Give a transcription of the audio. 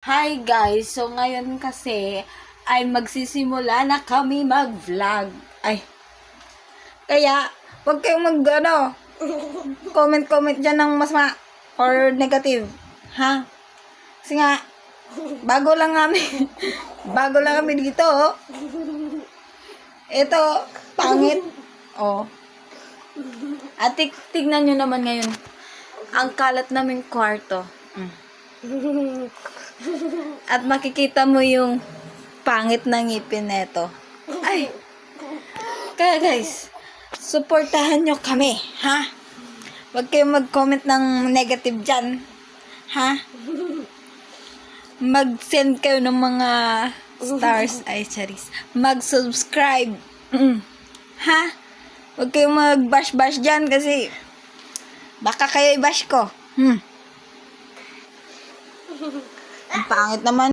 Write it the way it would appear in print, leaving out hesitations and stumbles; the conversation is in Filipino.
Hi guys! So ngayon kasi ay magsisimula na kami mag-vlog. Ay. Kaya, huwag kayong comment dyan ng masama or negative. Ha? Kasi nga, bago lang kami dito. Oh. Ito, pangit. Oh. At tignan nyo naman ngayon, ang kalat naming kwarto. At makikita mo yung pangit na ngipin neto. Ay! Kaya guys, suportahan nyo kami, ha? Huwag kayong mag-comment ng negative dyan, ha? Mag-send kayo ng mga stars, ay charis. Mag-subscribe, ha? Huwag kayong mag-bash-bash dyan kasi baka kayo i-bash ko. Ang pangit naman.